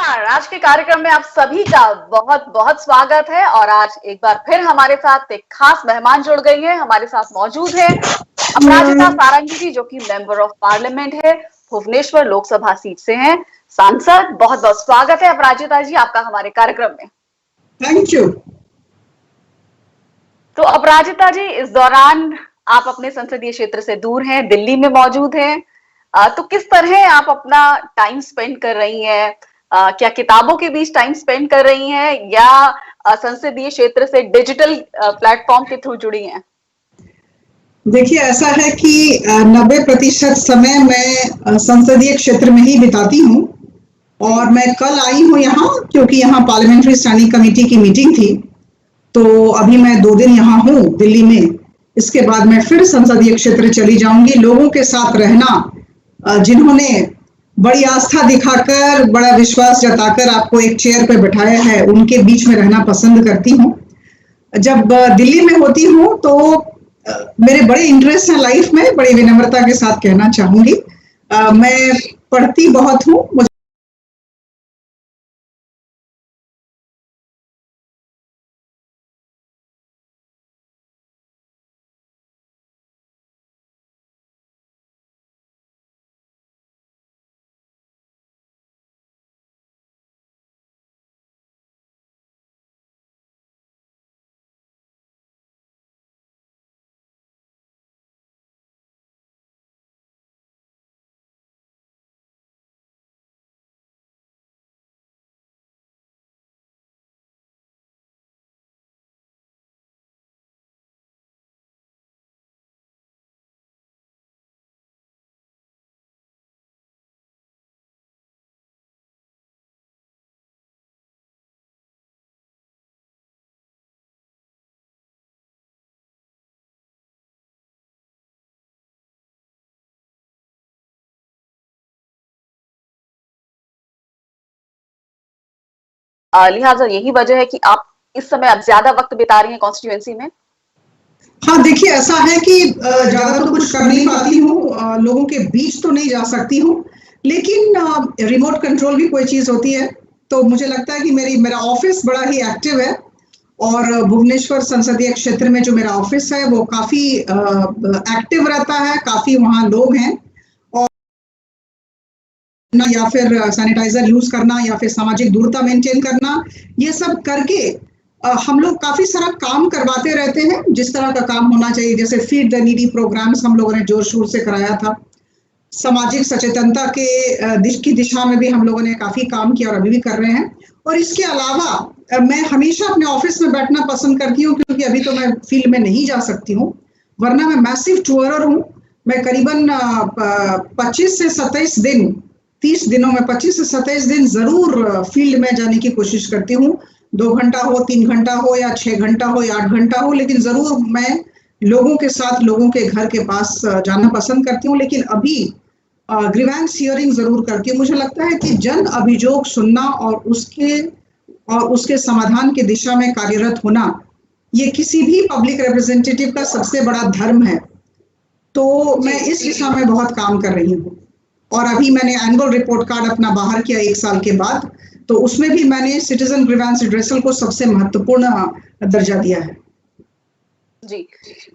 नमस्कार। आज के कार्यक्रम में आप सभी का बहुत बहुत स्वागत है और आज एक बार फिर हमारे साथ एक खास मेहमान जुड़ गई है। हमारे साथ मौजूद है अपराजिता सारंगी जी, जो कि मेंबर ऑफ पार्लियामेंट है, भुवनेश्वर लोकसभा सीट से हैं, सांसद। बहुत बहुत स्वागत है अपराजिता जी आपका हमारे कार्यक्रम में। Thank you. तो अपराजिता जी, इस दौरान आप अपने संसदीय क्षेत्र से दूर हैं, दिल्ली में मौजूद हैं। तो किस तरह आप अपना टाइम स्पेंड कर रही हैं? क्या किताबों के बीच टाइम स्पेंड कर रही हैं या संसदीय क्षेत्र से डिजिटल प्लेटफॉर्म के थ्रू जुड़ी हैं? देखिए, ऐसा है कि 90% समय मैं संसदीय क्षेत्र में ही बिताती हूँ और मैं कल आई हूँ यहाँ क्योंकि यहाँ पार्लियामेंट्री स्टैंडिंग कमेटी की मीटिंग थी। तो अभी मैं 2 दिन यहाँ हूँ दिल्ली में। इसके बाद मैं फिर संसदीय क्षेत्र चली जाऊंगी। लोगों के साथ रहना, जिन्होंने बड़ी आस्था दिखाकर, बड़ा विश्वास जताकर आपको एक चेयर पे बिठाया है, उनके बीच में रहना पसंद करती हूँ। जब दिल्ली में होती हूँ तो मेरे बड़े इंटरेस्ट हैं लाइफ में, बड़ी विनम्रता के साथ कहना चाहूंगी। मैं पढ़ती बहुत हूँ। लिहाजा यही वजह है कि आप इस समय अब ज्यादा वक्त बिता रही हैं कॉन्स्टिट्यूएंसी में। हाँ, देखिए, ऐसा है कि ज्यादा तो कुछ कर नहीं पाती हूँ, लोगों के बीच तो नहीं जा सकती हूँ, लेकिन रिमोट कंट्रोल भी कोई चीज होती है। तो मुझे लगता है कि मेरा ऑफिस बड़ा ही एक्टिव है और भुवनेश्वर संसदीय क्षेत्र में जो मेरा ऑफिस है वो काफी एक्टिव रहता है। काफी वहाँ लोग हैं और या फिर सैनिटाइजर यूज करना या फिर सामाजिक दूरता मेंटेन करना, ये सब करके हम लोग काफी सारा काम करवाते रहते हैं, जिस तरह का काम होना चाहिए। जैसे फीड द नीडी प्रोग्राम्स हम लोगों ने जोर शोर से कराया था। सामाजिक सचेतनता की दिशा में भी हम लोगों ने काफी काम किया और अभी भी कर रहे हैं। और इसके अलावा मैं हमेशा अपने ऑफिस में बैठना पसंद करती हूँ क्योंकि अभी तो मैं फील्ड में नहीं जा सकती हूँ, वरना मैं मैसिव टूरर हूँ। मैं करीबन 25 से 27 दिन, 30 दिनों में 25 से 27 दिन जरूर फील्ड में जाने की कोशिश करती हूँ। 2 घंटा हो, 3 घंटा हो या 6 घंटा हो या 8 घंटा हो, लेकिन जरूर मैं लोगों के साथ, लोगों के घर के पास जाना पसंद करती हूँ। लेकिन अभी ग्रीवेंस हियरिंग जरूर करती हूँ। मुझे लगता है कि जन अभियोग सुनना और उसके समाधान की दिशा में कार्यरत होना, ये किसी भी पब्लिक रिप्रेजेंटेटिव का सबसे बड़ा धर्म है। तो मैं इस दिशा में बहुत काम कर रही हूँ और अभी मैंने एनुअल रिपोर्ट कार्ड अपना बाहर किया 1 साल के बाद, तो उसमें भी मैंने सिटीजन ग्रीवेंस रिड्रेसल को सबसे महत्वपूर्ण दर्जा दिया है। जी,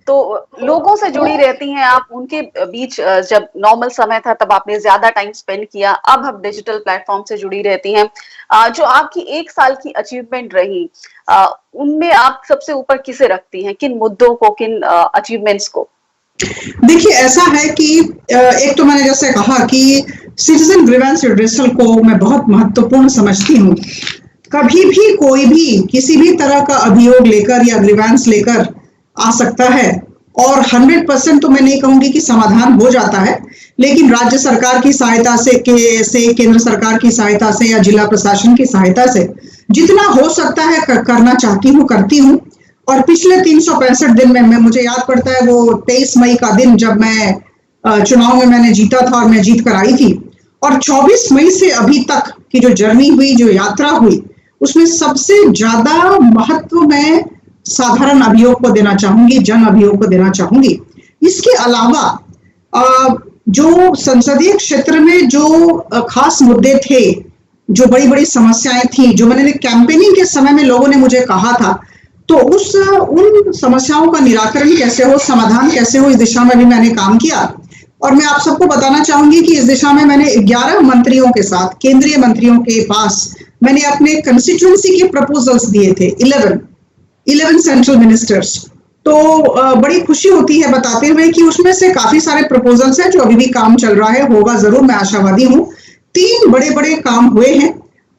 तो लोगों से जुड़ी रहती हैं आप, उनके बीच जब नॉर्मल समय था तब आपने ज्यादा टाइम स्पेंड किया, अब आप डिजिटल प्लेटफॉर्म से जुड़ी रहती हैं। जो आपकी 1 साल की अचीवमेंट रही, उनमें आप सबसे ऊपर किसे रखती हैं? किन मुद्दों को, किन अचीवमेंट्स को? देखिए, ऐसा है कि एक तो मैंने जैसे कहा कि सिटीजन ग्रीवेंस रिड्रेसल को मैं बहुत महत्वपूर्ण समझती हूँ। कभी भी कोई भी किसी भी तरह का अभियोग लेकर या ग्रीवेंस लेकर आ सकता है और 100% तो मैं नहीं कहूंगी कि समाधान हो जाता है, लेकिन राज्य सरकार की सहायता से केंद्र सरकार की सहायता से या जिला प्रशासन की सहायता से जितना हो सकता है करना चाहती हूँ, करती हूँ। और पिछले 365 दिन में मुझे याद पड़ता है वो 23 मई का दिन जब मैं चुनाव में मैंने जीता था और मैं जीत कर आई थी, और 24 मई से अभी तक की जो जर्नी हुई, जो यात्रा हुई, उसमें सबसे ज्यादा महत्व मैं साधारण अभियोग को देना चाहूंगी, जन अभियोग को देना चाहूंगी। इसके अलावा जो संसदीय क्षेत्र में जो खास मुद्दे थे, जो बड़ी बड़ी समस्याएं थी, जो मैंने कैंपेनिंग के समय में लोगों ने मुझे कहा था, तो उन समस्याओं का निराकरण कैसे हो, समाधान कैसे हो, इस दिशा में भी मैंने काम किया। और मैं आप सबको बताना चाहूंगी कि इस दिशा में मैंने 11 मंत्रियों के साथ, केंद्रीय मंत्रियों के पास मैंने अपने कंस्टिट्यूएंसी के प्रपोजल्स दिए थे, 11 सेंट्रल मिनिस्टर्स। तो बड़ी खुशी होती है बताते हुए कि उसमें से काफी सारे प्रपोजल्स हैं जो अभी भी काम चल रहा है, होगा जरूर, मैं आशावादी हूँ। 3 बड़े बड़े काम हुए हैं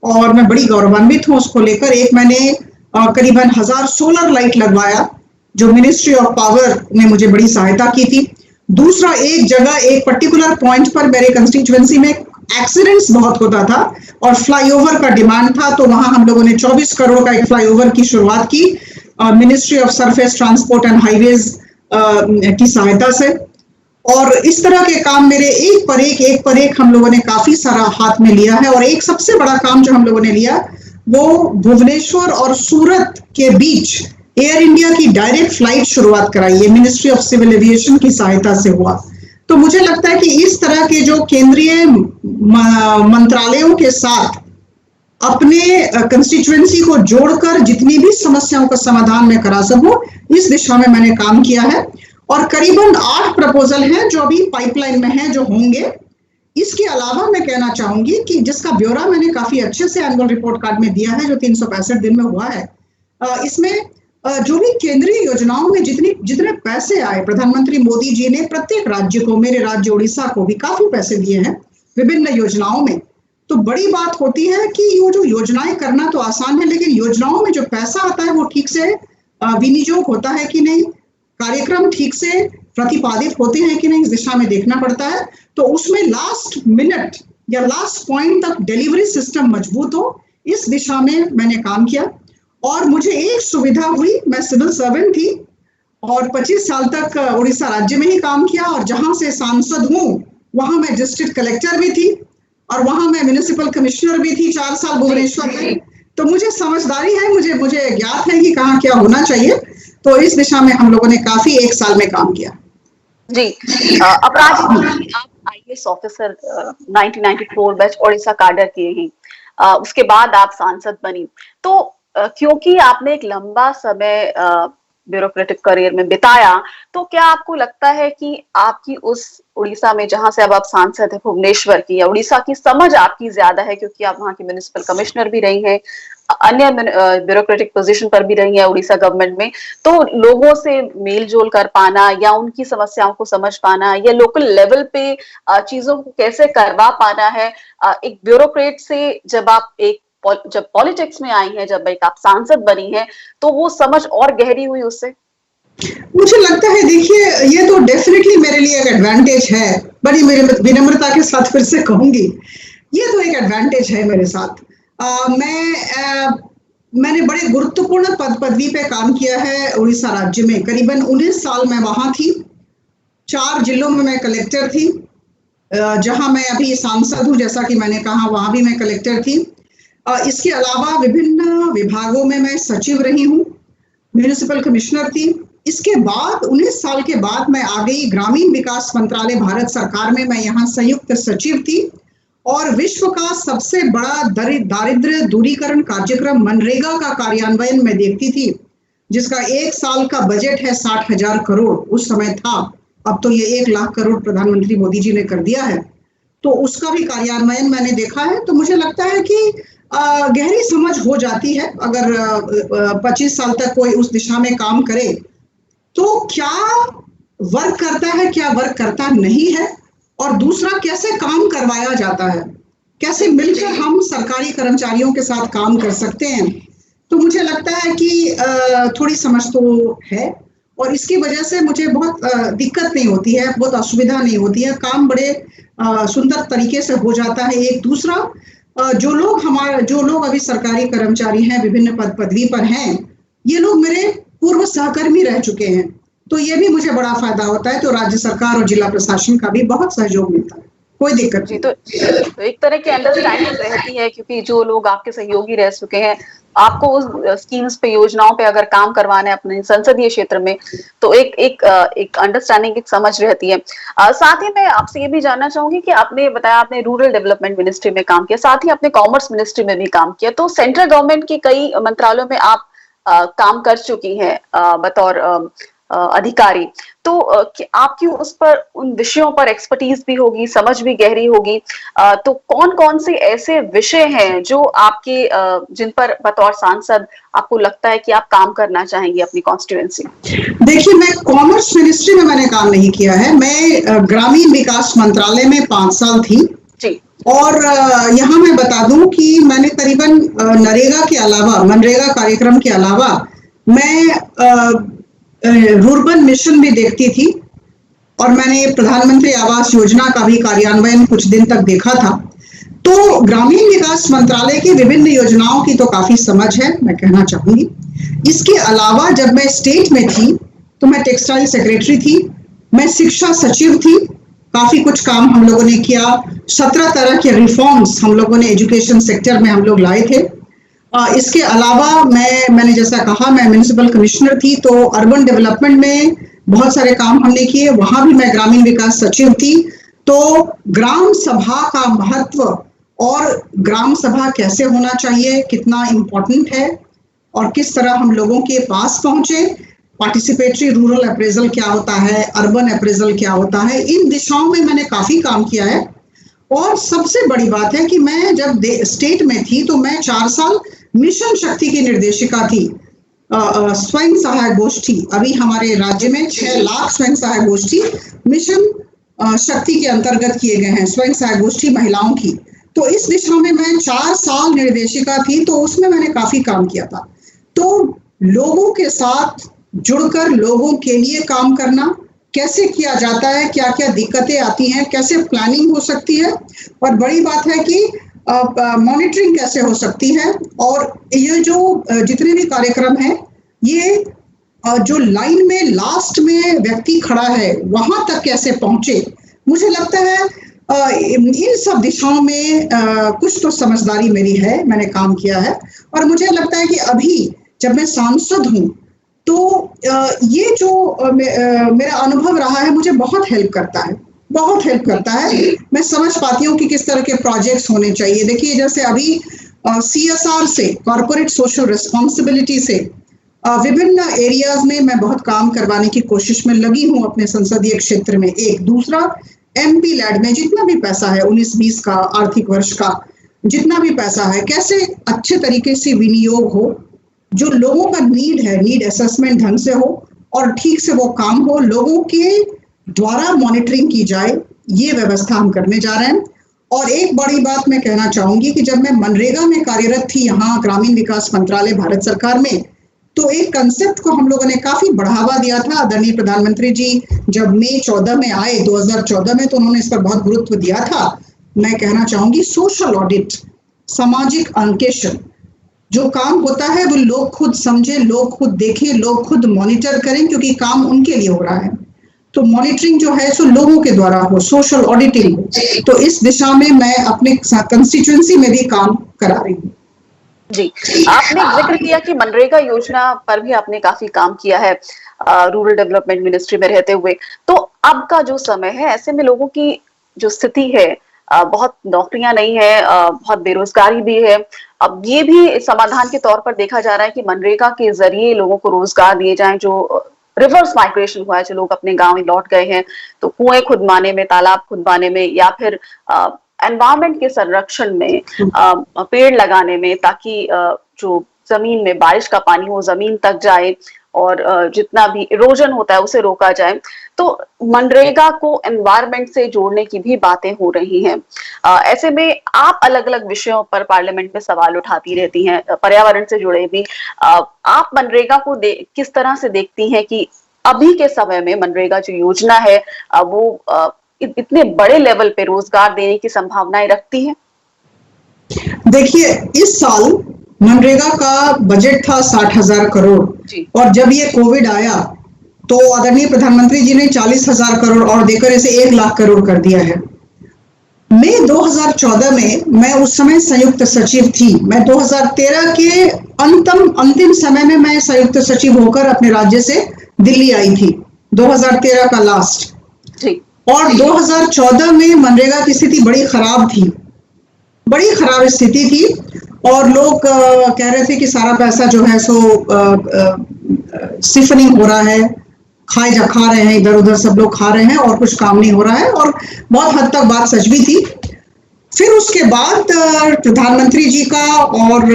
और मैं बड़ी गौरवान्वित हूँ उसको लेकर। एक मैंने करीबन 1000 सोलर लाइट लगवाया, जो मिनिस्ट्री ऑफ पावर ने मुझे बड़ी सहायता की थी। दूसरा, एक जगह एक पर्टिकुलर पॉइंट पर मेरे कंस्टिट्यूएंसी में एक्सीडेंट्स बहुत होता था और फ्लाईओवर का डिमांड था, तो वहां हम लोगों ने 24 करोड़ का एक फ्लाईओवर की शुरुआत की ministry of surface transport and highways की सहायता से। और इस तरह के काम मेरे एक पर एक हम लोगों ने काफी सारा हाथ में लिया है। और एक सबसे बड़ा काम जो हम लोगों ने लिया, वो भुवनेश्वर और सूरत के बीच एयर इंडिया की डायरेक्ट फ्लाइट शुरुआत कराई है, मिनिस्ट्री ऑफ सिविल एविएशन की सहायता से हुआ। तो मुझे लगता है कि इस तरह के जो केंद्रीय मंत्रालयों के साथ अपने कंस्टिट्यूएंसी को जोड़कर जितनी भी समस्याओं का समाधान मैं करा सकूं, इस दिशा में मैंने काम किया है। और करीबन 8 प्रपोजल हैं जो अभी पाइपलाइन में हैं, जो होंगे। इसके अलावा मैं कहना चाहूंगी कि जिसका ब्यौरा मैंने काफी अच्छे से एनुअल रिपोर्ट कार्ड में दिया है, जो 365 दिन में हुआ है, इसमें जो भी केंद्रीय योजनाओं में जितने पैसे आए, प्रधानमंत्री मोदी जी ने प्रत्येक राज्य को, मेरे राज्य उड़ीसा को भी काफी पैसे दिए हैं विभिन्न योजनाओं में। तो बड़ी बात होती है कि ये जो योजनाएं करना तो आसान है, लेकिन योजनाओं में जो पैसा आता है वो ठीक से विनियोग होता है कि नहीं, कार्यक्रम ठीक से प्रतिपादित होते हैं कि नहीं, इस दिशा में देखना पड़ता है। तो उसमें लास्ट मिनट या लास्ट पॉइंट तक डिलीवरी सिस्टम मजबूत हो, इस दिशा में मैंने काम किया। और मुझे एक सुविधा हुई, मैं सिविल सर्वेंट थी और 25 साल तक उड़ीसा राज्य में ही काम किया, और जहां से सांसद हूँ वहां मैं डिस्ट्रिक्ट कलेक्टर भी थी और वहां मैं म्युनिसिपल कमिश्नर भी थी 4 साल भुवनेश्वर में। तो मुझे समझदारी है, मुझे ज्ञात है कि कहाँ क्या होना चाहिए। तो इस दिशा में हम लोगों ने काफी 1 साल में काम किया। जी, अपराजिता जी, आप IAS officer 1994 batch Odisha cadre किए हैं, उसके बाद आप सांसद बनी। तो क्योंकि आपने एक लंबा समय ब्यूरोक्रेटिक करियर में बिताया, तो क्या आपको लगता है कि आपकी उस उड़ीसा में, जहां से अब आप सांसद है, भुवनेश्वर की, या उड़ीसा की समझ आपकी ज्यादा है क्योंकि आप वहां की म्युनिसिपल कमिश्नर भी रही हैं, अन्य ब्यूरोक्रेटिक पोजीशन पर भी रही है उड़ीसा गवर्नमेंट में, तो लोगों से मेल जोल कर पाना या उनकी समस्याओं को समझ पाना या लोकल लेवल पे चीजों को कैसे करवा पाना है, एक ब्यूरोक्रेट से जब पॉलिटिक्स में आई है, जब एक आप सांसद बनी है, तो वो समझ और गहरी हुई उससे? मुझे लगता है, देखिए, ये तो डेफिनेटली मेरे लिए एक एडवांटेज है, बड़ी मेरे विनम्रता के साथ फिर से कहूंगी, ये तो एक एडवांटेज है मेरे साथ। मैंने बड़े गुरुत्वपूर्ण पदवी पे काम किया है उड़ीसा राज्य में, करीबन 19 साल मैं वहां थी। 4 जिलों में मैं कलेक्टर थी, जहां मैं अभी सांसद हूं, जैसा कि मैंने कहा, वहां भी मैं कलेक्टर थी। इसके अलावा विभिन्न विभागों में मैं सचिव रही हूँ, म्युनिसिपल कमिश्नर थी। इसके बाद 19 साल के बाद मैं आ गई ग्रामीण विकास मंत्रालय भारत सरकार में, मैं यहाँ संयुक्त सचिव थी। और विश्व का सबसे बड़ा दारिद्र्य दूरीकरण कार्यक्रम मनरेगा का कार्यान्वयन मैं देखती थी, जिसका 1 साल का बजट है 60,000 करोड़, उस समय था। अब तो ये 1 लाख करोड़ प्रधानमंत्री मोदी जी ने कर दिया है, तो उसका भी कार्यान्वयन मैंने देखा है। तो मुझे लगता है कि गहरी समझ हो जाती है, अगर 25 साल तक कोई उस दिशा में काम करे, तो क्या वर्क करता है, क्या वर्क करता नहीं है, और दूसरा कैसे काम करवाया जाता है, कैसे मिलकर हम सरकारी कर्मचारियों के साथ काम कर सकते हैं। तो मुझे लगता है कि थोड़ी समझ तो है, और इसकी वजह से मुझे बहुत दिक्कत नहीं होती है, बहुत असुविधा नहीं होती है, काम बड़े सुंदर तरीके से हो जाता है। एक दूसरा, जो लोग अभी सरकारी कर्मचारी हैं, विभिन्न पदवी पर हैं, ये लोग मेरे पूर्व सहकर्मी रह चुके हैं, तो ये भी मुझे बड़ा फायदा होता है। तो राज्य सरकार और जिला प्रशासन का भी बहुत सहयोग मिलता है। कोई दिक्कत जी। नहीं। तो एक तरह की अंडरस्टैंडिंग रहती है, क्योंकि जो लोग आपके सहयोगी रह चुके हैं, आपको उस स्कीम्स पे, योजनाओं पे अगर काम करवाना है अपने संसदीय क्षेत्र में, तो एक अंडरस्टैंडिंग, एक समझ रहती है। साथ ही मैं आपसे ये भी जानना चाहूंगी कि आपने बताया आपने रूरल डेवलपमेंट मिनिस्ट्री में काम किया, साथ ही आपने कॉमर्स मिनिस्ट्री में भी काम किया, तो सेंट्रल गवर्नमेंट के कई मंत्रालयों में आप काम कर चुकी हैं बतौर अधिकारी। तो आपकी उस पर, उन विषयों पर एक्सपर्टीज भी होगी, समझ भी गहरी होगी। तो कौन कौन से ऐसे विषय हैं जो आपके जिन पर बतौर सांसद आपको लगता है कि आप काम करना चाहेंगे अपनी कॉन्स्टिट्यूएंसी? देखिए, मैं कॉमर्स मिनिस्ट्री में मैंने काम नहीं किया है। मैं ग्रामीण विकास मंत्रालय में 5 साल थी जी। और यहाँ मैं बता दूं कि मैंने करीबन नरेगा के अलावा, मनरेगा कार्यक्रम के अलावा, मैं रूर्बन मिशन भी देखती थी और मैंने प्रधानमंत्री आवास योजना का भी कार्यान्वयन कुछ दिन तक देखा था। तो ग्रामीण विकास मंत्रालय की विभिन्न योजनाओं की तो काफी समझ है, मैं कहना चाहूंगी। इसके अलावा जब मैं स्टेट में थी तो मैं टेक्सटाइल सेक्रेटरी थी, मैं शिक्षा सचिव थी, काफी कुछ काम हम लोगों ने किया। 17 तरह के रिफॉर्म्स हम लोगों ने एजुकेशन सेक्टर में हम लोग लाए थे। इसके अलावा मैंने जैसा कहा, मैं म्युनिसिपल कमिश्नर थी, तो अर्बन डेवलपमेंट में बहुत सारे काम हमने किए, वहां भी मैं ग्रामीण विकास सचिव थी। तो ग्राम सभा का महत्व और ग्राम सभा कैसे होना चाहिए, कितना इम्पोर्टेंट है और किस तरह हम लोगों के पास पहुंचे, पार्टिसिपेटरी रूरल अप्रेजल क्या होता है, अर्बन अप्रेजल क्या होता है, इन दिशाओं में मैंने काफी काम किया है। और सबसे बड़ी बात है कि मैं जब स्टेट में थी तो मैं 4 साल मिशन शक्ति की निर्देशिका थी। स्वयं सहायक गोष्ठी, अभी हमारे राज्य में 6 लाख स्वयं सहायक गोष्ठी मिशन शक्ति के अंतर्गत किए गए हैं, स्वयं सहायक गोष्ठी महिलाओं की। तो इस दिशा में मैं 4 साल निर्देशिका थी, तो उसमें मैंने काफी काम किया था। तो लोगों के साथ जुड़कर लोगों के लिए काम करना कैसे किया जाता है, क्या क्या दिक्कतें आती हैं, कैसे प्लानिंग हो सकती है, और बड़ी बात है कि मॉनिटरिंग कैसे हो सकती है। और ये जो जितने भी कार्यक्रम हैं, ये जो लाइन में लास्ट में व्यक्ति खड़ा है वहां तक कैसे पहुंचे, मुझे लगता है इन सब दिशाओं में कुछ तो समझदारी मेरी है, मैंने काम किया है। और मुझे लगता है कि अभी जब मैं सांसद हूं तो ये जो मेरा अनुभव रहा है मुझे बहुत हेल्प करता है, बहुत हेल्प करता है। मैं समझ पाती हूँ कि किस तरह के प्रोजेक्ट्स होने चाहिए। देखिए, जैसे अभी CSR से, कॉर्पोरेट सोशल रिस्पॉन्सिबिलिटी से विभिन्न एरियाज में मैं बहुत काम करवाने की कोशिश में लगी हूँ अपने संसदीय क्षेत्र में। एक दूसरा, MP लैड में जितना भी पैसा है 19-20 का आर्थिक वर्ष का जितना भी पैसा है, कैसे अच्छे तरीके से विनियोग हो, जो लोगों का नीड है, नीड असेसमेंट ढंग से हो और ठीक से वो काम हो, लोगों के द्वारा मॉनिटरिंग की जाए, ये व्यवस्था हम करने जा रहे हैं। और एक बड़ी बात मैं कहना चाहूंगी कि जब मैं मनरेगा में कार्यरत थी यहाँ ग्रामीण विकास मंत्रालय भारत सरकार में, तो एक कंसेप्ट को हम लोगों ने काफी बढ़ावा दिया था। आदरणीय प्रधानमंत्री जी जब मई 14 में आए 2014 में, तो उन्होंने इस पर बहुत गुरुत्व दिया था। मैं कहना चाहूंगी सोशल ऑडिट, सामाजिक अंकेक्षण, जो काम होता है वो लोग खुद समझे, लोग खुद देखें, लोग खुद मॉनिटर करें, क्योंकि काम उनके लिए हो रहा है। तो मॉनिटरिंग जो है सो लोगों के द्वारा हो, सोशल ऑडिटिंग हो। तो इस दिशा में मैं अपने कंस्टिट्यूएंसी में भी काम करा रही हूँ। जी, आपने जिक्र किया कि मनरेगा योजना पर भी आपने काफी काम किया है रूरल डेवलपमेंट मिनिस्ट्री में रहते हुए। तो अब का जो समय है, ऐसे में लोगों की जो स्थिति है, बहुत नौकरियां नहीं है, बहुत बेरोजगारी भी है। अब ये भी समाधान के तौर पर देखा जा रहा है कि मनरेगा के जरिए लोगों को रोजगार दिए जाएं, जो रिवर्स माइग्रेशन हुआ है, जो लोग अपने गांव में लौट गए हैं, तो कुएं खुदवाने में, तालाब खुदवाने में, या फिर एनवायरमेंट के संरक्षण में, पेड़ लगाने में, ताकि जो जमीन में बारिश का पानी हो जमीन तक जाए और जितना भी इरोजन होता है उसे रोका जाए। तो मनरेगा को एनवायरमेंट से जोड़ने की भी बातें हो रही हैं। ऐसे में आप अलग अलग विषयों पर पार्लियामेंट में सवाल उठाती रहती हैं, पर्यावरण से जुड़े भी। आप मनरेगा को किस तरह से देखती हैं कि अभी के समय में मनरेगा जो योजना है वो इतने बड़े लेवल पे रोजगार देने की संभावनाएं रखती है? देखिए, इस साल मनरेगा का बजट था 60,000 करोड़, और जब ये कोविड आया तो आदरणीय प्रधानमंत्री जी ने 40,000 करोड़ और देकर इसे 1 लाख करोड़ कर दिया है। मई 2014 में मैं उस समय संयुक्त सचिव थी। मैं 2013 के अंतिम समय में मैं संयुक्त सचिव होकर अपने राज्य से दिल्ली आई थी, 2013 का लास्ट। जी। और 2014 में मनरेगा की स्थिति बड़ी खराब थी, बड़ी खराब स्थिति थी, और लोग कह रहे थे कि सारा पैसा जो है सो सिफनिंग हो रहा है, खा रहे हैं, इधर उधर सब लोग खा रहे हैं और कुछ काम नहीं हो रहा है, और बहुत हद तक बात सच भी थी। फिर उसके बाद प्रधानमंत्री जी का और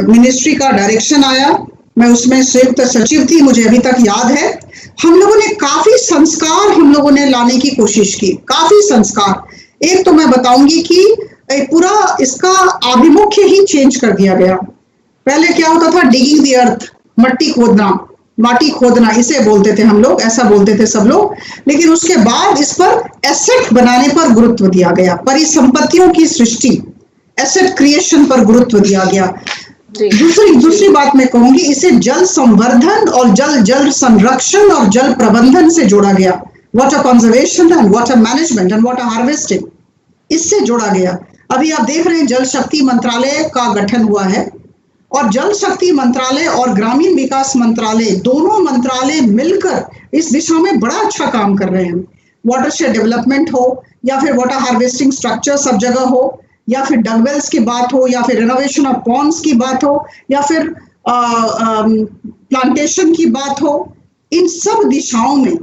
मिनिस्ट्री का डायरेक्शन आया, मैं उसमें संयुक्त सचिव थी, मुझे अभी तक याद है। हम लोगों ने काफी संस्कार हम लोगों ने लाने की कोशिश की, काफी संस्कार। एक तो मैं बताऊंगी कि पूरा इसका आभिमुख्य ही चेंज कर दिया गया। पहले क्या होता था, डिगिंग द अर्थ, माटी खोदना इसे बोलते थे हम लोग, ऐसा बोलते थे सब लोग। लेकिन उसके बाद इस पर एसेट बनाने पर गुरुत्व दिया गया, परिसंपत्तियों की सृष्टि, एसेट क्रिएशन पर गुरुत्व दिया गया। दूसरी बात मैं कहूंगी, इसे जल संवर्धन और जल संरक्षण और जल प्रबंधन से जोड़ा गया, water conservation and water management and water harvesting, इससे जोड़ा गया। अभी आप देख रहे हैं जल शक्ति मंत्रालय का गठन हुआ है, और जल शक्ति मंत्रालय और ग्रामीण विकास मंत्रालय, दोनों मंत्रालय मिलकर इस दिशा में बड़ा अच्छा काम कर रहे हैं। वाटरशेड डेवलपमेंट हो, या फिर वाटर हार्वेस्टिंग स्ट्रक्चर सब जगह हो, या फिर डगवेल्स की बात हो, या फिर रिनोवेशन ऑफ पॉन्ड्स की बात हो, या फिर प्लांटेशन की बात हो, इन सब दिशाओं में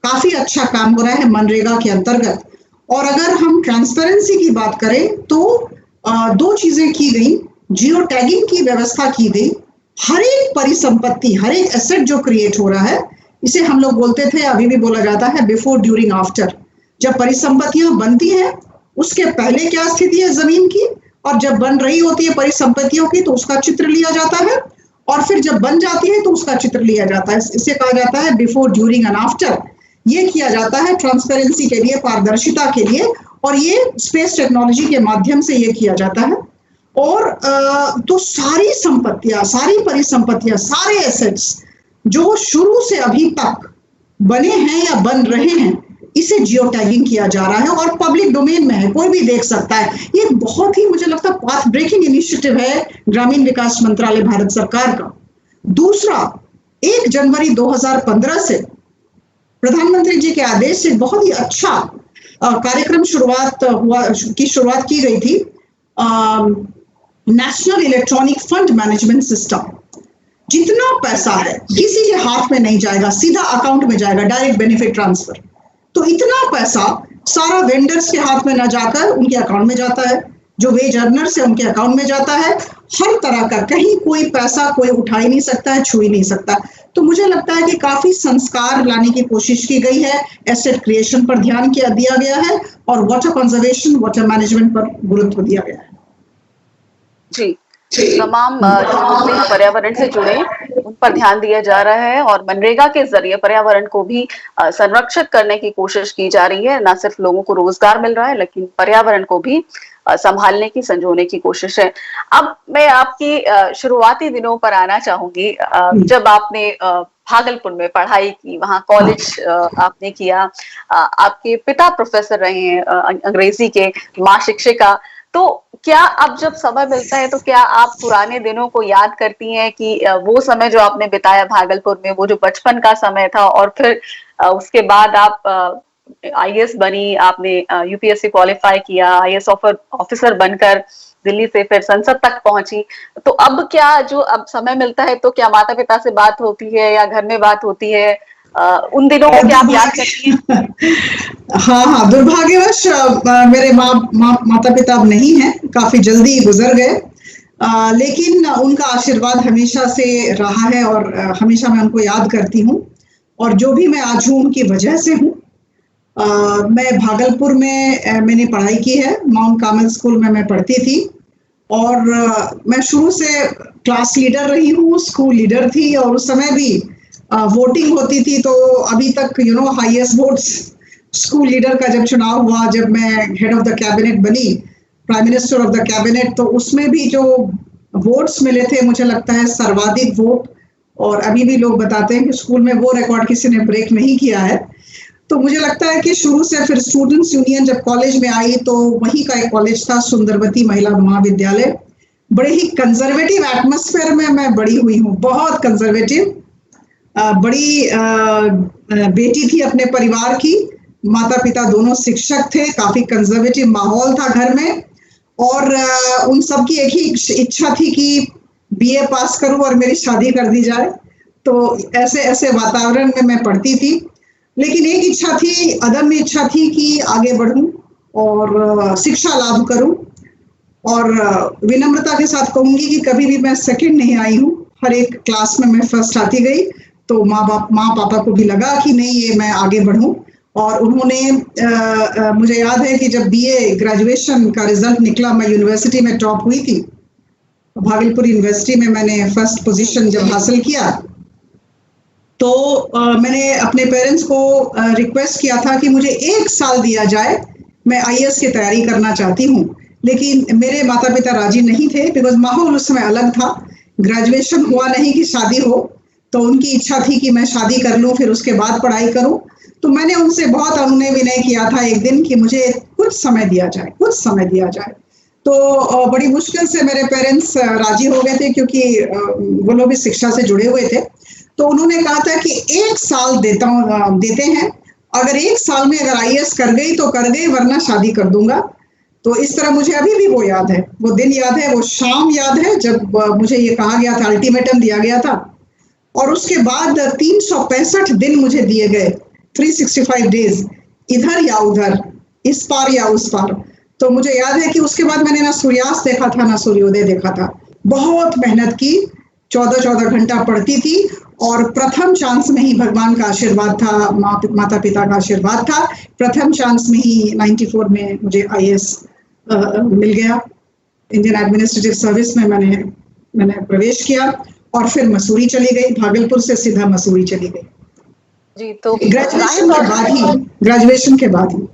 काफी अच्छा काम हो रहा है मनरेगा के अंतर्गत। और अगर हम ट्रांसपेरेंसी की बात करें तो दो चीजें की गई, जियो टैगिंग की व्यवस्था की गई। हर एक परिसंपत्ति, हर एक एसेट जो क्रिएट हो रहा है, इसे हम लोग बोलते थे, अभी भी बोला जाता है, बिफोर, ड्यूरिंग, आफ्टर। जब परिसंपत्तियां बनती हैं उसके पहले क्या स्थिति है जमीन की, और जब बन रही होती है परिसंपत्तियों की तो उसका चित्र लिया जाता है, और फिर जब बन जाती है तो उसका चित्र लिया जाता है। इसे कहा जाता है बिफोर, ड्यूरिंग एंड आफ्टर। ये किया जाता है ट्रांसपेरेंसी के लिए, पारदर्शिता के लिए, और ये स्पेस टेक्नोलॉजी के माध्यम से ये किया जाता है। और तो सारी संपत्तियां, सारी परिसंपत्तियां, सारे एसेट्स जो शुरू से अभी तक बने हैं या बन रहे हैं, इसे जियो टैगिंग किया जा रहा है और पब्लिक डोमेन में है, कोई भी देख सकता है। ये बहुत ही मुझे लगता है पाथ ब्रेकिंग इनिशिएटिव है ग्रामीण विकास मंत्रालय भारत सरकार का। दूसरा, 1 जनवरी 2015 से प्रधानमंत्री जी के आदेश से बहुत ही अच्छा कार्यक्रम शुरुआत की गई थी, national electronic fund management system. जितना पैसा है किसी के हाथ में नहीं जाएगा, सीधा अकाउंट में जाएगा, डायरेक्ट बेनिफिट ट्रांसफर। तो इतना पैसा सारा वेंडर्स के हाथ में ना जाकर उनके अकाउंट में जाता है, जो वेज अर्नर्स है उनके अकाउंट में जाता है। हर तरह का, कहीं कोई पैसा कोई उठा ही नहीं सकता है, छू ही नहीं सकता। तो मुझे लगता है कि काफी संस्कार लाने की कोशिश की गई है, एसेट क्रिएशन पर ध्यान दिया गया है, और वाटर कंजर्वेशन, वाटर मैनेजमेंट पर गुरुत्व दिया गया है। जी, तमाम जो पर्यावरण से जुड़े उन पर ध्यान दिया जा रहा है, और मनरेगा के जरिए पर्यावरण को भी संरक्षित करने की कोशिश की जा रही है। न सिर्फ लोगों को रोजगार मिल रहा है, लेकिन पर्यावरण को भी संभालने की, संजोने की कोशिश है। अब मैं आपकी शुरुआती दिनों पर आना चाहूंगी, जब आपने भागलपुर में पढ़ाई की, वहाँ कॉलेज आपने किया, आपके पिता प्रोफेसर रहे हैं अंग्रेजी के, माँ शिक्षिका। तो क्या अब जब समय मिलता है तो क्या आप पुराने दिनों को याद करती हैं कि वो समय जो आपने बिताया भागलपुर में, वो जो बचपन का समय था, और फिर उसके बाद आप आईएएस बनी, आपने यूपीएससी क्वालिफाई किया, आईएएस ऑफिसर बनकर दिल्ली से फिर संसद तक पहुंची। तो अब क्या, जो अब समय मिलता है तो क्या माता पिता से बात होती है या घर में बात होती है? उन दिनों को क्या आप याद करती हैं? हाँ, दुर्भाग्यवश मेरे माता पिता अब नहीं हैं, काफी जल्दी गुजर गए, लेकिन उनका आशीर्वाद हमेशा से रहा है, और हमेशा मैं उनको याद करती हूँ। और जो भी मैं आज हूँ उनकी वजह से हूँ। मैं भागलपुर में मैंने पढ़ाई की है, माउंट कार्मेल स्कूल में मैं पढ़ती थी, और मैं शुरू से क्लास लीडर रही हूँ, स्कूल लीडर थी, और उस समय भी वोटिंग होती थी। तो अभी तक हाईएस्ट वोट्स स्कूल लीडर का जब चुनाव हुआ, जब मैं हेड ऑफ द कैबिनेट बनी, prime minister of the cabinet, तो उसमें भी जो वोट्स मिले थे, मुझे लगता है सर्वाधिक वोट, और अभी भी लोग बताते हैं कि स्कूल में वो रिकॉर्ड किसी ने ब्रेक नहीं किया है। तो मुझे लगता है कि शुरू से फिर स्टूडेंट्स यूनियन जब कॉलेज में आई तो वहीं का एक कॉलेज था सुंदरवती महिला महाविद्यालय। बड़े ही कंजर्वेटिव एटमॉस्फेयर में मैं बड़ी हुई हूँ, बहुत कंजर्वेटिव। बड़ी बेटी थी अपने परिवार की, माता पिता दोनों शिक्षक थे, काफी कंजर्वेटिव माहौल था घर में, और उन सबकी एक ही इच्छा थी कि बीए पास करूं और मेरी शादी कर दी जाए। तो ऐसे ऐसे वातावरण में मैं पढ़ती थी, लेकिन एक इच्छा थी, अदम्य इच्छा थी कि आगे बढ़ूं और शिक्षा लाभ करूं। और विनम्रता के साथ कहूंगी कि कभी भी मैं सेकंड नहीं आई हूं, हर एक क्लास में मैं फर्स्ट आती गई। तो माँ पापा को भी लगा कि नहीं, ये मैं आगे बढ़ूं। और उन्होंने मुझे याद है कि जब बीए ग्रेजुएशन का रिजल्ट निकला, मैं यूनिवर्सिटी में टॉप हुई थी, भागलपुर यूनिवर्सिटी में मैंने फर्स्ट पोजीशन जब हासिल किया, तो मैंने अपने पेरेंट्स को रिक्वेस्ट किया था कि मुझे 1 साल दिया जाए, मैं आईएएस की तैयारी करना चाहती हूँ। लेकिन मेरे माता पिता राजी नहीं थे, बिकॉज माहौल उस समय अलग था, ग्रेजुएशन हुआ नहीं कि शादी हो, तो उनकी इच्छा थी कि मैं शादी कर लूँ, फिर उसके बाद पढ़ाई करूँ। तो मैंने उनसे बहुत अनुनय विनय किया था एक दिन कि मुझे कुछ समय दिया जाए, कुछ समय दिया जाए। तो बड़ी मुश्किल से मेरे पेरेंट्स राजी हो गए थे, क्योंकि वो लोग भी शिक्षा से जुड़े हुए थे। तो उन्होंने कहा था कि 1 साल देते हैं, अगर 1 साल में अगर आईएएस कर गई तो कर गई, वरना शादी कर दूंगा। तो इस तरह मुझे अभी भी वो याद है, वो दिन याद है, वो शाम याद है जब मुझे ये कहा गया था, अल्टीमेटम दिया गया था। और उसके बाद 365 दिन मुझे दिए गए, 365 डेज, इधर या उधर, इस पार या उस पार। तो मुझे याद है कि उसके बाद मैंने ना सूर्यास्त देखा था, ना सूर्योदय देखा था। बहुत मेहनत की, 14-14 घंटा पढ़ती थी, और प्रथम चांस में ही भगवान का आशीर्वाद था, माता पिता का आशीर्वाद था। प्रथम चांस में ही 94 में मुझे आईएएस मिल गया। इंडियन एडमिनिस्ट्रेटिव सर्विस में मैंने प्रवेश किया, और फिर मसूरी चली गई, भागलपुर से सीधा मसूरी चली गई। जी, तो ग्रेजुएशन के बाद ही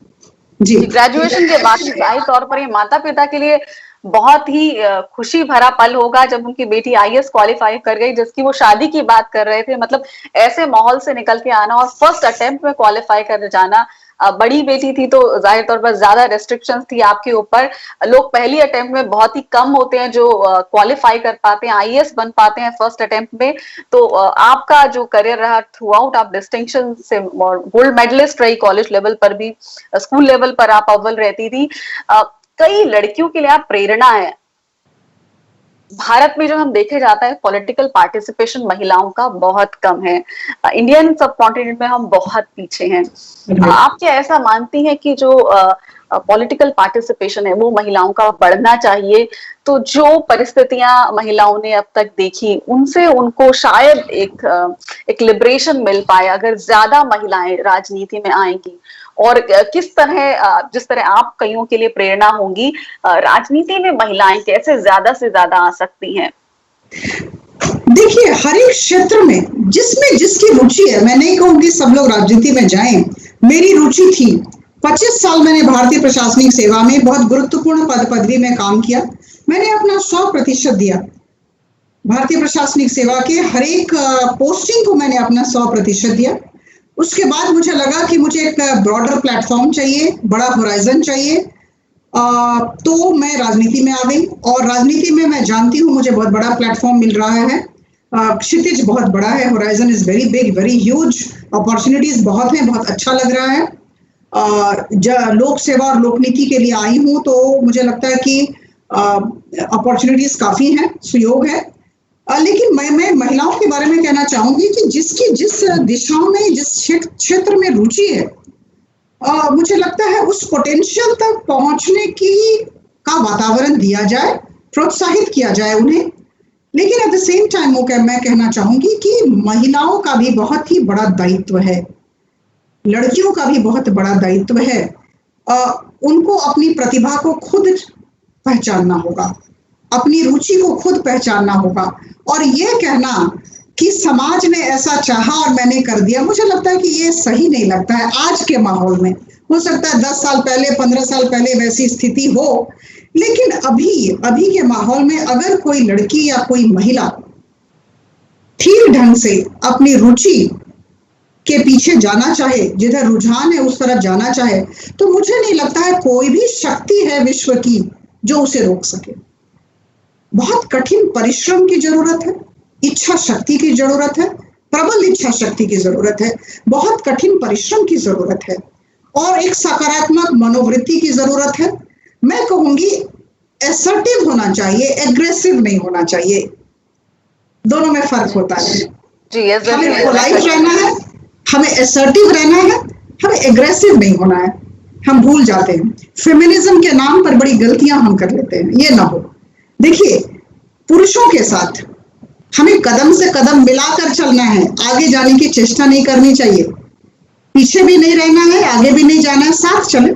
जी, ग्रेजुएशन के बाद जाहिर तौर पर ये माता पिता के लिए बहुत ही खुशी भरा पल होगा जब उनकी बेटी आईएएस क्वालिफाई कर गई, जिसकी वो शादी की बात कर रहे थे। मतलब ऐसे माहौल से निकल के आना और फर्स्ट अटेम्प्ट में क्वालिफाई कर जाना। बड़ी बेटी थी तो जाहिर तौर पर ज्यादा रेस्ट्रिक्शंस थी आपके ऊपर। लोग पहली अटेम्प्ट में बहुत ही कम होते हैं जो क्वालिफाई कर पाते हैं, आईएएस बन पाते हैं फर्स्ट अटेम्प्ट में। तो आपका जो करियर रहा थ्रू आउट, आप डिस्टिंक्शन से गोल्ड मेडलिस्ट रही, कॉलेज लेवल पर भी, स्कूल लेवल पर आप अव्वल रहती थी। कई लड़कियों के लिए आप प्रेरणा है। भारत में जो हम देखे जाता है, पॉलिटिकल पार्टिसिपेशन महिलाओं का बहुत कम है। इंडियन सब कॉन्टिनेंट में हम बहुत पीछे हैं। आप क्या ऐसा मानती हैं कि जो पॉलिटिकल पार्टिसिपेशन है वो महिलाओं का बढ़ना चाहिए? तो जो परिस्थितियां महिलाओं ने अब तक देखी, उनसे उनको शायद एक लिबरेशन मिल पाए अगर ज्यादा महिलाएं राजनीति में आएंगी। और किस तरह, जिस तरह आप कईयों के लिए प्रेरणा होंगी, राजनीति में महिलाएं कैसे ज्यादा से ज्यादा आ सकती हैं? देखिए, हर एक क्षेत्र में जिसमें जिसकी रुचि है, मैं नहीं कहूंगी सब लोग राजनीति में जाएं। मेरी रुचि थी, 25 साल मैंने भारतीय प्रशासनिक सेवा में बहुत गुरुत्वपूर्ण पदवी में काम किया। मैंने अपना 100% दिया। भारतीय प्रशासनिक सेवा के हर एक पोस्टिंग को मैंने अपना 100% दिया। उसके बाद मुझे लगा कि मुझे एक ब्रॉडर प्लेटफॉर्म चाहिए, बड़ा होराइजन चाहिए। तो मैं राजनीति में आ गई, और राजनीति में मैं जानती हूँ मुझे बहुत बड़ा प्लेटफॉर्म मिल रहा है। क्षितिज बहुत बड़ा है, horizon is very big, very huge, opportunities बहुत हैं, बहुत अच्छा लग रहा है। लोक सेवा और लोकनीति के लिए आई हूँ, तो मुझे लगता है कि अपॉर्चुनिटीज काफी हैं, सुयोग है। लेकिन मैं महिलाओं के बारे में कहना चाहूंगी कि जिसकी जिस दिशा में, जिस क्षेत्र में रुचि है, मुझे लगता है उस पोटेंशियल तक पहुंचने का वातावरण दिया जाए, प्रोत्साहित किया जाए उन्हें। लेकिन एट द सेम टाइम मैं कहना चाहूंगी कि महिलाओं का भी बहुत ही बड़ा दायित्व है, लड़कियों का भी बहुत बड़ा दायित्व है। उनको अपनी प्रतिभा को खुद पहचानना होगा, अपनी रुचि को खुद पहचानना होगा। और ये कहना कि समाज ने ऐसा चाहा और मैंने कर दिया, मुझे लगता है कि ये सही नहीं लगता है आज के माहौल में। हो सकता है 10 साल पहले, 15 साल पहले वैसी स्थिति हो, लेकिन अभी के माहौल में अगर कोई लड़की या कोई महिला ठीक ढंग से अपनी रुचि के पीछे जाना चाहे, जिधर रुझान है उस तरफ जाना चाहे, तो मुझे नहीं लगता है कोई भी शक्ति है विश्व की जो उसे रोक सके। बहुत कठिन परिश्रम की जरूरत है, इच्छा शक्ति की जरूरत है, प्रबल इच्छा शक्ति की जरूरत है, बहुत कठिन परिश्रम की जरूरत है और एक सकारात्मक मनोवृत्ति की जरूरत है। मैं कहूंगी एसर्टिव होना चाहिए, एग्रेसिव नहीं होना चाहिए। दोनों में फर्क होता है। जी, हमें पोलाइट रहना है, हमें एसर्टिव रहना है, हमें एग्रेसिव नहीं होना है। हम भूल जाते हैं, फेमिनिज्म के नाम पर बड़ी गलतियां हम कर लेते हैं, ये ना हो। देखिए, पुरुषों के साथ हमें कदम से कदम मिलाकर चलना है, आगे जाने की चेष्टा नहीं करनी चाहिए, पीछे भी नहीं रहना है, आगे भी नहीं जाना है, साथ चले,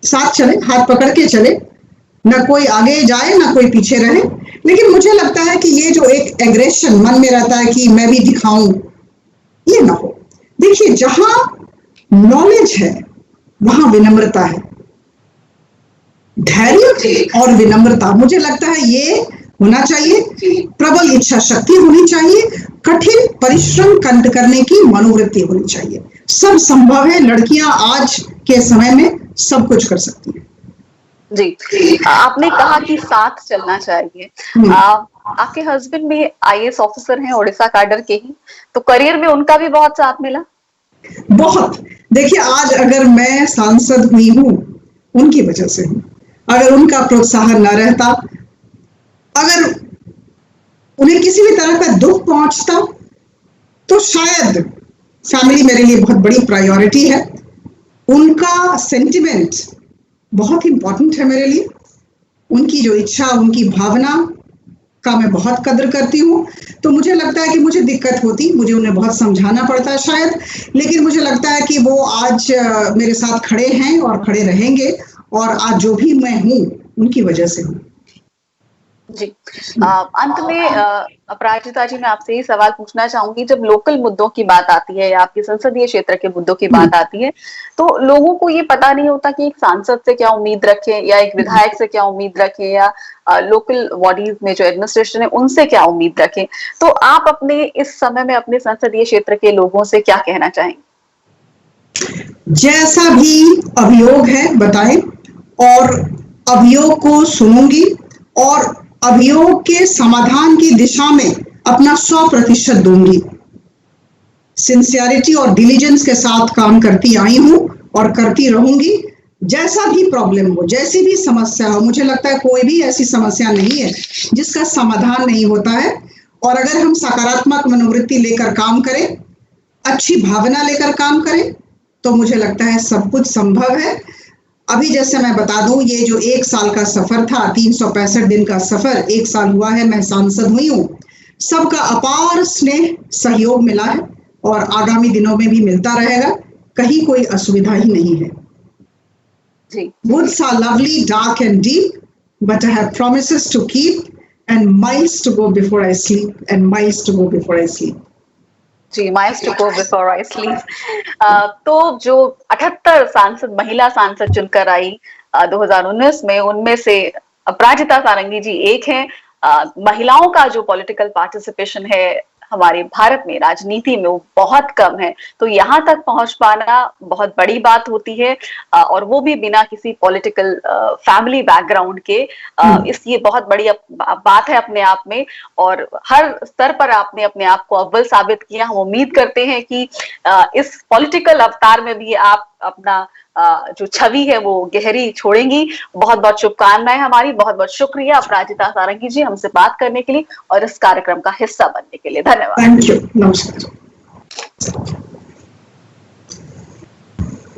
साथ चले, हाथ पकड़ के चले, ना कोई आगे जाए ना कोई पीछे रहे। लेकिन मुझे लगता है कि ये जो एक एग्रेशन मन में रहता है कि मैं भी दिखाऊं, ये ना हो। देखिए, जहां नॉलेज है वहां विनम्रता है, धैर्य और विनम्रता, मुझे लगता है ये होना चाहिए। प्रबल इच्छा शक्ति होनी चाहिए, कठिन परिश्रम करने की मनोवृत्ति होनी चाहिए। सब संभव है, लड़कियां आज के समय में सब कुछ कर सकती हैं। जी, आपने कहा कि साथ चलना चाहिए। आपके हस्बैंड भी आईएएस ऑफिसर हैं, उड़ीसा कैडर के ही, तो करियर में उनका भी बहुत साथ मिला। बहुत। देखिए, आज अगर मैं सांसद हुई हूँ उनकी वजह से हूँ। अगर उनका प्रोत्साहन न रहता, अगर उन्हें किसी भी तरह का दुख पहुंचता, तो शायद फैमिली मेरे लिए बहुत बड़ी प्रायोरिटी है। उनका सेंटिमेंट बहुत इंपॉर्टेंट है मेरे लिए। उनकी जो इच्छा, उनकी भावना का मैं बहुत कदर करती हूँ। तो मुझे लगता है कि मुझे दिक्कत होती, मुझे उन्हें बहुत समझाना पड़ता है शायद, लेकिन मुझे लगता है कि वो आज मेरे साथ खड़े हैं और खड़े रहेंगे, और आज जो भी मैं हूँ उनकी वजह से हूँ। जी, अंत में अपराजिता जी, मैं आपसे ये सवाल पूछना चाहूंगी, जब लोकल मुद्दों की बात आती है या आपके संसदीय क्षेत्र के मुद्दों की बात आती है, तो लोगों को ये पता नहीं होता कि एक सांसद से क्या उम्मीद रखें या एक विधायक से क्या उम्मीद रखें या लोकल बॉडीज में जो एडमिनिस्ट्रेशन है उनसे क्या उम्मीद रखें। तो आप अपने इस समय में अपने संसदीय क्षेत्र के लोगों से क्या कहना चाहेंगे? जैसा भी अभियोग है बताएं, और अभियोग को सुनूंगी और अभियोग के समाधान की दिशा में अपना 100% दूंगी। सिंसियरिटी और डिलीजेंस के साथ काम करती आई हूं और करती रहूंगी। जैसा भी प्रॉब्लम हो, जैसी भी समस्या हो, मुझे लगता है कोई भी ऐसी समस्या नहीं है जिसका समाधान नहीं होता है। और अगर हम सकारात्मक मनोवृत्ति लेकर काम करें, अच्छी भावना लेकर काम करें, तो मुझे लगता है सब कुछ संभव है। अभी जैसे मैं बता दूं, ये जो 1 साल का सफर था, 365 दिन का सफर, 1 साल हुआ है मैं सांसद हुई हूँ, सबका अपार स्नेह सहयोग मिला है और आगामी दिनों में भी मिलता रहेगा। कहीं कोई असुविधा ही नहीं है। Woods are lovely, dark and deep, but I have promises to keep and miles to go before I sleep, and miles to go before I sleep. Ji, miles to go before I sleep. तो जो 78 सांसद, महिला सांसद चुनकर आई 2019 में, उनमें से अपराजिता सारंगी जी एक हैं। महिलाओं का जो पॉलिटिकल पार्टिसिपेशन है हमारे भारत में, राजनीति में, वो बहुत कम है। तो यहाँ तक पहुंच पाना बहुत बड़ी बात होती है, और वो भी बिना किसी पॉलिटिकल फैमिली बैकग्राउंड के। ये बहुत बड़ी बात है अपने आप में, और हर स्तर पर आपने अपने आप को अव्वल साबित किया। हम उम्मीद करते हैं कि इस पॉलिटिकल अवतार में भी आप अपना जो छवि है वो गहरी छोड़ेंगी। बहुत बहुत शुभकामनाएं हमारी। बहुत बहुत शुक्रिया अपराजिता सारंगी जी हमसे बात करने के लिए और इस कार्यक्रम का हिस्सा बनने के लिए। धन्यवाद। Thank you. नमस्कार।